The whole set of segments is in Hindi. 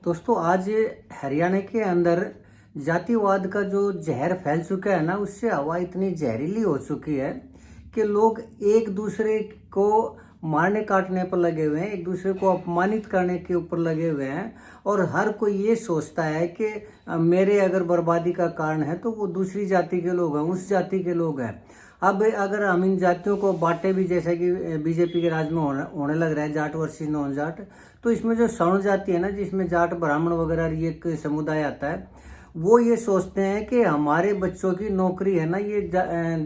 दोस्तों आज हरियाणा के अंदर जातिवाद का जो जहर फैल चुका है ना, उससे हवा इतनी जहरीली हो चुकी है कि लोग एक दूसरे को मारने काटने पर लगे हुए हैं, एक दूसरे को अपमानित करने के ऊपर लगे हुए हैं। और हर कोई ये सोचता है कि मेरे अगर बर्बादी का कारण है तो वो दूसरी जाति के लोग हैं, उस जाति के लोग हैं। अब अगर हम इन जातियों को बांटे भी, जैसे कि बीजेपी के राज में होने लग रहा है, जाट वर्सेस नॉन जाट, तो इसमें जो सवर्ण जाति है ना, जिसमें जाट ब्राह्मण वगैरह ये एक समुदाय आता है, वो ये सोचते हैं कि हमारे बच्चों की नौकरी है ना, ये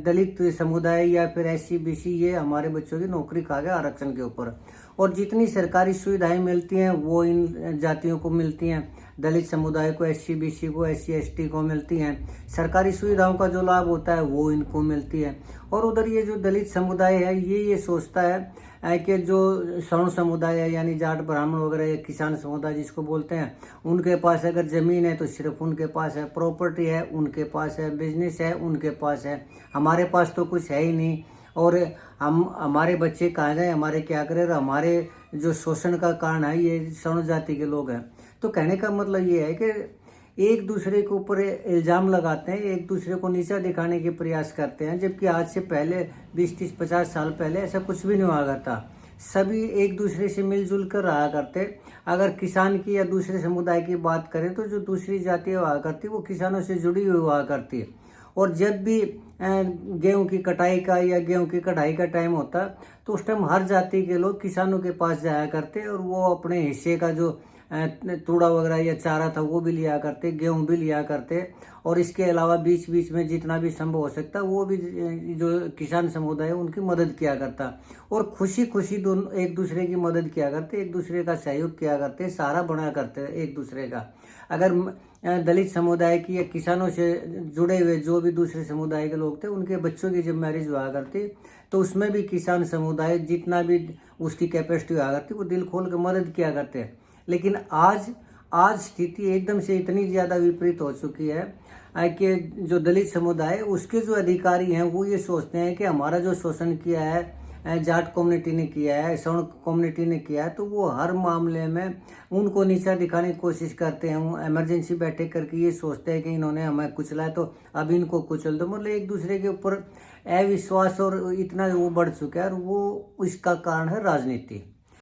दलित समुदाय या फिर SC BC, ये हमारे बच्चों की नौकरी खा गया आरक्षण के ऊपर। और जितनी सरकारी सुविधाएं मिलती हैं वो इन जातियों को मिलती हैं, दलित समुदाय को, SC BC को, SC ST को मिलती हैं। सरकारी सुविधाओं का जो लाभ होता है वो इनको मिलती है। और उधर ये जो दलित समुदाय है ये सोचता है कि जो सवर्ण समुदाय है, यानी जाट ब्राह्मण वगैरह या किसान समुदाय जिसको बोलते हैं, उनके पास अगर ज़मीन है तो सिर्फ उनके पास है, प्रॉपर्टी है उनके पास है, बिजनेस है उनके पास है, हमारे पास तो कुछ है ही नहीं। और हमारे बच्चे कहाँ जाए, हमारे क्या करें, और हमारे जो शोषण का कारण है ये सवर्ण जाति के लोग हैं। तो कहने का मतलब ये है कि एक दूसरे के ऊपर इल्ज़ाम लगाते हैं, एक दूसरे को नीचा दिखाने के प्रयास करते हैं, जबकि आज से पहले 20-30-50 साल पहले ऐसा कुछ भी नहीं हुआ करता। सभी एक दूसरे से मिलजुल कर रहा करते। अगर किसान की या दूसरे समुदाय की बात करें तो जो दूसरी जाति हुआ करती वो किसानों से जुड़ी हुई हुआ करती है। और जब भी गेहूं की कटाई का या गेहूं की कढ़ाई का टाइम होता तो उस टाइम हर जाति के लोग किसानों के पास जाया करते और वो अपने हिस्से का जो तूड़ा वगैरह या चारा था वो भी लिया करते, गेहूं भी लिया करते। और इसके अलावा बीच बीच में जितना भी संभव हो सकता वो भी जो किसान समुदाय है उनकी मदद किया करता। और खुशी खुशी दोनों एक दूसरे की मदद किया करते, एक दूसरे का सहयोग किया करते, सहारा बना करते एक दूसरे का। अगर दलित समुदाय की या किसानों से जुड़े हुए जो भी दूसरे समुदाय के लोग थे, उनके बच्चों की जब मैरिज हुआ करती तो उसमें भी किसान समुदाय जितना भी उसकी कैपेसिटी हुआ करती वो दिल खोल कर मदद किया करते। लेकिन आज स्थिति एकदम से इतनी ज़्यादा विपरीत हो चुकी है कि जो दलित समुदाय है उसके जो अधिकारी हैं वो ये सोचते हैं कि हमारा जो शोषण किया है जाट कम्युनिटी ने किया है, सवर्ण कम्युनिटी ने किया है, तो वो हर मामले में उनको नीचा दिखाने की कोशिश करते हैं। इमरजेंसी बैठक करके ये सोचते हैं कि इन्होंने हमें कुचला है तो अब इनको कुचल दो। मतलब एक दूसरे के ऊपर अविश्वास और इतना वो बढ़ चुका है, और वो इसका कारण है राजनीति।